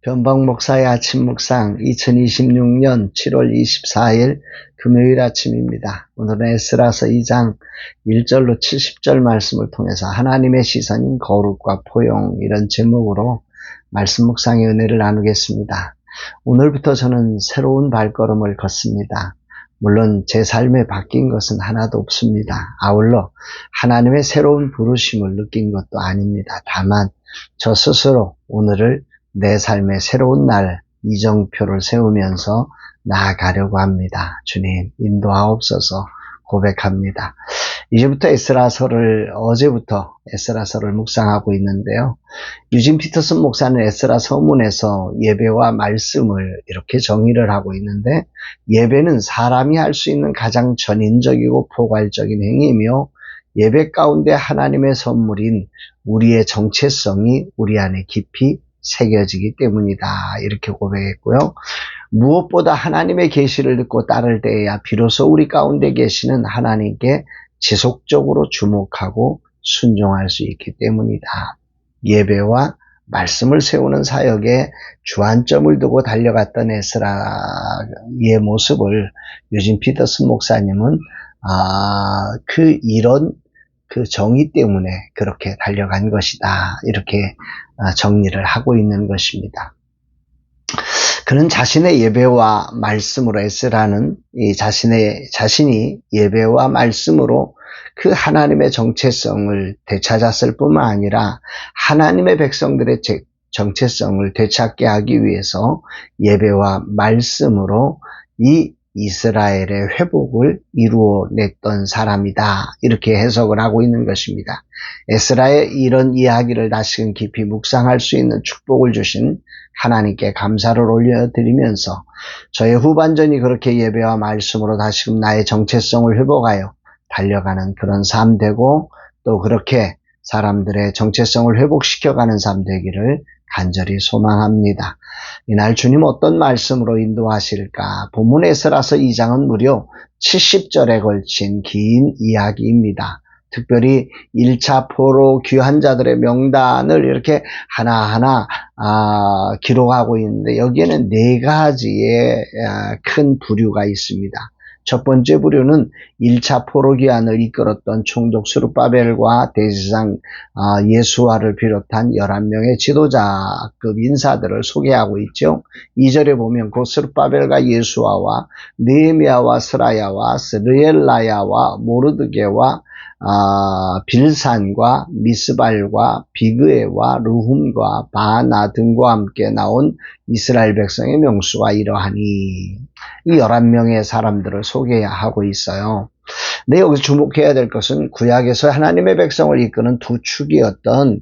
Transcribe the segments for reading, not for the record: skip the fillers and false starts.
변방 목사의 아침 묵상 2026년 7월 24일 금요일 아침입니다. 오늘은 에스라서 2장 1절로 70절 말씀을 통해서 하나님의 시선인 거룩과 포용 이런 제목으로 말씀 묵상의 은혜를 나누겠습니다. 오늘부터 저는 새로운 발걸음을 걷습니다. 물론 제 삶에 바뀐 것은 하나도 없습니다. 아울러 하나님의 새로운 부르심을 느낀 것도 아닙니다. 다만 저 스스로 오늘을 내 삶의 새로운 날 이정표를 세우면서 나아가려고 합니다. 주님 인도하옵소서 고백합니다. 이제부터 어제부터 에스라서를 묵상하고 있는데요. 유진 피터슨 목사는 에스라 서문에서 예배와 말씀을 이렇게 정의를 하고 있는데, 예배는 사람이 할 수 있는 가장 전인적이고 포괄적인 행위이며 예배 가운데 하나님의 선물인 우리의 정체성이 우리 안에 깊이 새겨지기 때문이다. 이렇게 고백했고요. 무엇보다 하나님의 계시를 듣고 따를 때에야 비로소 우리 가운데 계시는 하나님께 지속적으로 주목하고 순종할 수 있기 때문이다. 예배와 말씀을 세우는 사역에 주안점을 두고 달려갔던 에스라의 모습을 유진 피터슨 목사님은 이런 정의 때문에 그렇게 달려간 것이다. 이렇게 정리를 하고 있는 것입니다. 그는 자신의 예배와 말씀으로 에스라는 자신이 예배와 말씀으로 그 하나님의 정체성을 되찾았을 뿐만 아니라 하나님의 백성들의 정체성을 되찾게 하기 위해서 예배와 말씀으로 이 이스라엘의 회복을 이루어냈던 사람이다. 이렇게 해석을 하고 있는 것입니다. 에스라의 이런 이야기를 다시금 깊이 묵상할 수 있는 축복을 주신 하나님께 감사를 올려드리면서 저의 후반전이 그렇게 예배와 말씀으로 다시금 나의 정체성을 회복하여 달려가는 그런 삶 되고, 또 그렇게 사람들의 정체성을 회복시켜가는 삶 되기를 간절히 소망합니다. 이날 주님 어떤 말씀으로 인도하실까? 본문 에스라서 2장은 무려 70절에 걸친 긴 이야기입니다. 특별히 1차 포로 귀한 자들의 명단을 이렇게 하나하나 기록하고 있는데, 여기에는 4가지의 큰 부류가 있습니다. 첫 번째 부류는 1차 포로 귀환을 이끌었던 총독 스룹바벨과 대제사장 예수아를 비롯한 11명의 지도자급 인사들을 소개하고 있죠. 2절에 보면 그 스룹바벨과 예수아와 느헤미야와 스라야와 스르엘라야와 모르드게와 빌산과 미스발과 비그에와 르훔과 바나 등과 함께 나온 이스라엘 백성의 명수가 이러하니, 이 11명의 사람들을 소개하고 있어요. 근데 여기서 주목해야 될 것은 구약에서 하나님의 백성을 이끄는 두 축이었던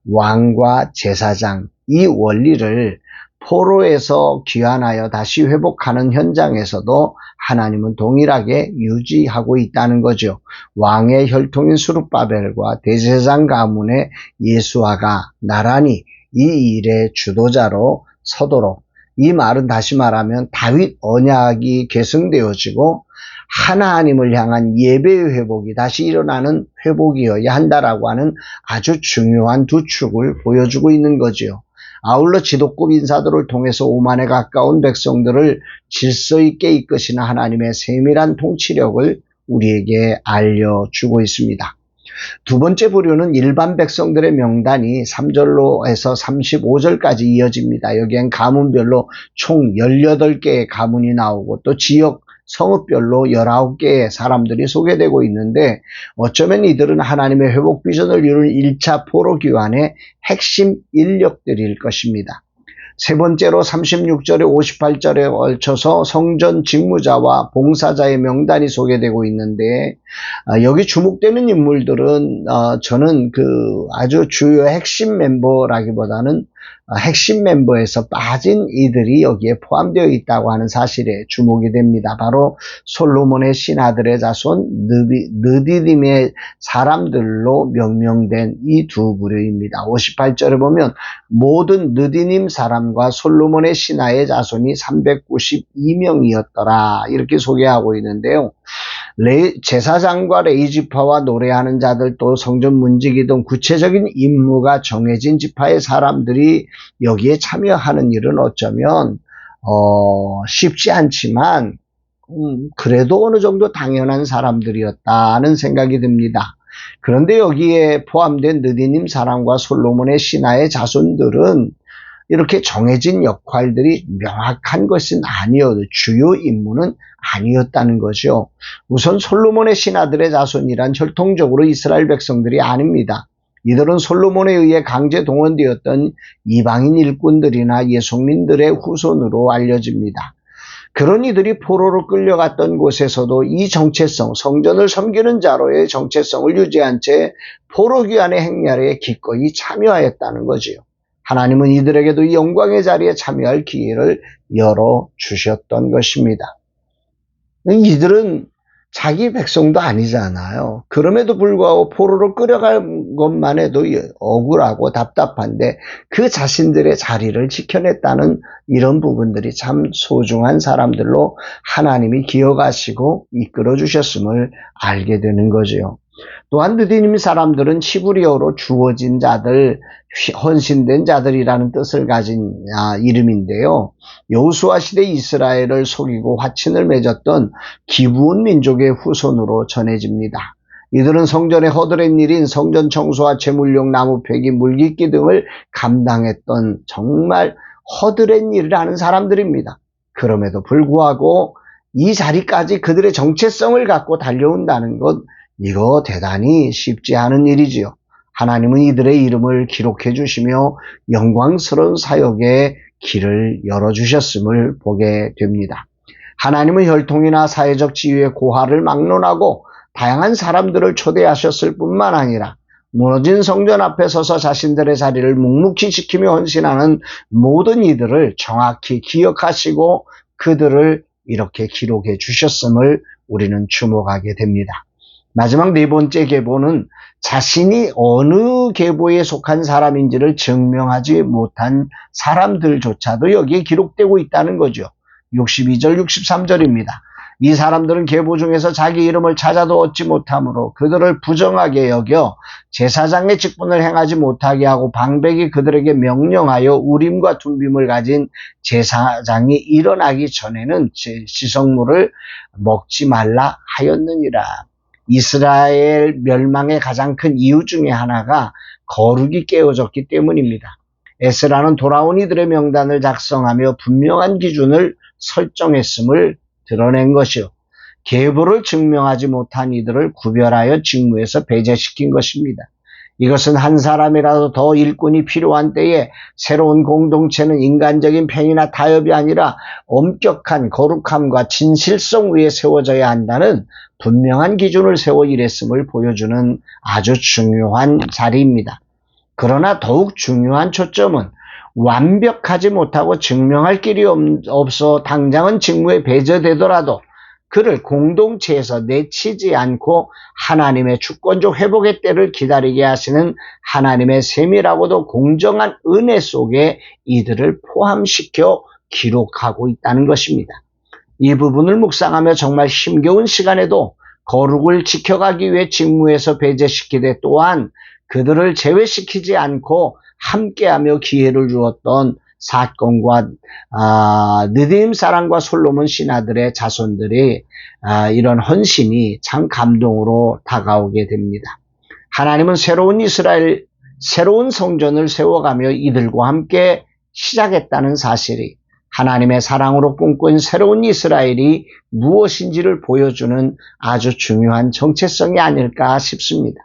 왕과 제사장, 이 원리를 포로에서 귀환하여 다시 회복하는 현장에서도 하나님은 동일하게 유지하고 있다는 거죠. 왕의 혈통인 스룹바벨과 대제사장 가문의 예수아가 나란히 이 일의 주도자로 서도록, 이 말은 다시 말하면 다윗 언약이 계승되어지고 하나님을 향한 예배의 회복이 다시 일어나는 회복이어야 한다라고 하는 아주 중요한 두 축을 보여주고 있는 거지요. 아울러 지도급 인사들을 통해서 5만에 가까운 백성들을 질서 있게 이끄시는 하나님의 세밀한 통치력을 우리에게 알려주고 있습니다. 두 번째 부류는 일반 백성들의 명단이 3절로 해서 35절까지 이어집니다. 여기엔 가문별로 총 18개의 가문이 나오고, 또 지역 성읍별로 19개의 사람들이 소개되고 있는데, 어쩌면 이들은 하나님의 회복 비전을 이룰 1차 포로 귀환의 핵심 인력들일 것입니다. 세 번째로 36절에 58절에 걸쳐서 성전 직무자와 봉사자의 명단이 소개되고 있는데, 여기 주목되는 인물들은 저는 아주 주요 핵심 멤버라기보다는 핵심 멤버에서 빠진 이들이 여기에 포함되어 있다고 하는 사실에 주목이 됩니다. 바로 솔로몬의 신하들의 자손 느디딤의 사람들로 명명된 이 두 부류입니다. 58절에 보면 모든 느디님 사람과 솔로몬의 신하의 자손이 392명이었더라 이렇게 소개하고 있는데요. 제사장과 레위지파와 노래하는 자들 또 성전 문지기 등 구체적인 임무가 정해진 지파의 사람들이 여기에 참여하는 일은 어쩌면 쉽지 않지만 그래도 어느 정도 당연한 사람들이었다는 생각이 듭니다. 그런데 여기에 포함된 느디님 사람과 솔로몬의 신하의 자손들은 이렇게 정해진 역할들이 명확한 것은 아니어도 주요 임무는 아니었다는 거죠. 우선 솔로몬의 신하들의 자손이란 혈통적으로 이스라엘 백성들이 아닙니다. 이들은 솔로몬에 의해 강제 동원되었던 이방인 일꾼들이나 예속민들의 후손으로 알려집니다. 그런 이들이 포로로 끌려갔던 곳에서도 이 정체성, 성전을 섬기는 자로의 정체성을 유지한 채 포로 귀환의 행렬에 기꺼이 참여하였다는 거지요. 하나님은 이들에게도 이 영광의 자리에 참여할 기회를 열어주셨던 것입니다. 이들은 자기 백성도 아니잖아요. 그럼에도 불구하고 포로로 끌어간 것만 해도 억울하고 답답한데 그 자신들의 자리를 지켜냈다는 이런 부분들이 참 소중한 사람들로 하나님이 기억하시고 이끌어 주셨음을 알게 되는 거죠. 또한 느디님 사람들은 히브리어로 주어진 자들, 헌신된 자들이라는 뜻을 가진 이름인데요. 여호수아 시대 이스라엘을 속이고 화친을 맺었던 기브온 민족의 후손으로 전해집니다. 이들은 성전의 허드렛 일인 성전 청소와 제물용 나무 패기, 물깃기 등을 감당했던 정말 허드렛 일을 하는 사람들입니다. 그럼에도 불구하고 이 자리까지 그들의 정체성을 갖고 달려온다는 것, 이거 대단히 쉽지 않은 일이지요. 하나님은 이들의 이름을 기록해 주시며 영광스러운 사역의 길을 열어주셨음을 보게 됩니다. 하나님은 혈통이나 사회적 지위의 고하를 막론하고 다양한 사람들을 초대하셨을 뿐만 아니라 무너진 성전 앞에 서서 자신들의 자리를 묵묵히 지키며 헌신하는 모든 이들을 정확히 기억하시고 그들을 이렇게 기록해 주셨음을 우리는 주목하게 됩니다. 마지막 네 번째 계보는 자신이 어느 계보에 속한 사람인지를 증명하지 못한 사람들조차도 여기에 기록되고 있다는 거죠. 62절, 63절입니다. 이 사람들은 계보 중에서 자기 이름을 찾아도 얻지 못하므로 그들을 부정하게 여겨 제사장의 직분을 행하지 못하게 하고 방백이 그들에게 명령하여 우림과 툼빔을 가진 제사장이 일어나기 전에는 지성물을 먹지 말라 하였느니라. 이스라엘 멸망의 가장 큰 이유 중에 하나가 거룩이 깨어졌기 때문입니다. 에스라는 돌아온 이들의 명단을 작성하며 분명한 기준을 설정했음을 드러낸 것이요. 계보를 증명하지 못한 이들을 구별하여 직무에서 배제시킨 것입니다. 이것은 한 사람이라도 더 일꾼이 필요한 때에 새로운 공동체는 인간적인 편이나 타협이 아니라 엄격한 거룩함과 진실성 위에 세워져야 한다는 분명한 기준을 세워 일했음을 보여주는 아주 중요한 자리입니다. 그러나 더욱 중요한 초점은 완벽하지 못하고 증명할 길이 없어 당장은 직무에 배제되더라도 그를 공동체에서 내치지 않고 하나님의 주권적 회복의 때를 기다리게 하시는 하나님의 세밀하고도 공정한 은혜 속에 이들을 포함시켜 기록하고 있다는 것입니다. 이 부분을 묵상하며 정말 힘겨운 시간에도 거룩을 지켜가기 위해 직무에서 배제시키되 또한 그들을 제외시키지 않고 함께하며 기회를 주었던 사건과 느디님 사람과 솔로몬 신하들의 자손들이 이런 헌신이 참 감동으로 다가오게 됩니다. 하나님은 새로운 이스라엘, 새로운 성전을 세워가며 이들과 함께 시작했다는 사실이 하나님의 사랑으로 꿈꾼 새로운 이스라엘이 무엇인지를 보여주는 아주 중요한 정체성이 아닐까 싶습니다.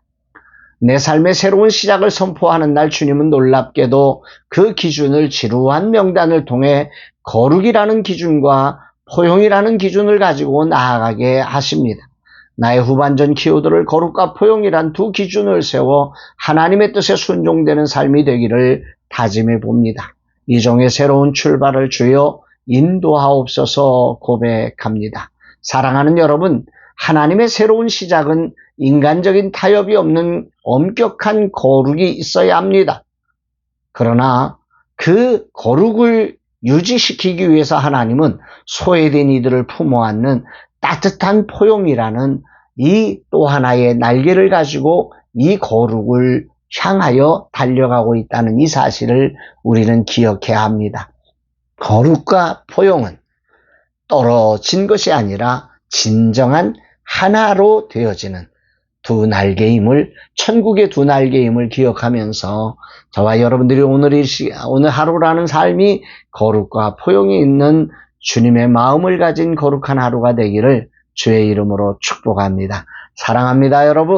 내 삶의 새로운 시작을 선포하는 날 주님은 놀랍게도 그 기준을 지루한 명단을 통해 거룩이라는 기준과 포용이라는 기준을 가지고 나아가게 하십니다. 나의 후반전 키워드를 거룩과 포용이란 두 기준을 세워 하나님의 뜻에 순종되는 삶이 되기를 다짐해 봅니다. 이종의 새로운 출발을 주여 인도하옵소서 고백합니다. 사랑하는 여러분, 하나님의 새로운 시작은 인간적인 타협이 없는 엄격한 거룩이 있어야 합니다. 그러나 그 거룩을 유지시키기 위해서 하나님은 소외된 이들을 품어안는 따뜻한 포용이라는 이 또 하나의 날개를 가지고 이 거룩을 향하여 달려가고 있다는 이 사실을 우리는 기억해야 합니다. 거룩과 포용은 떨어진 것이 아니라 진정한 하나로 되어지는 두 날개임을, 천국의 두 날개임을 기억하면서 저와 여러분들이 오늘 하루라는 삶이 거룩과 포용이 있는 주님의 마음을 가진 거룩한 하루가 되기를 주의 이름으로 축복합니다. 사랑합니다, 여러분.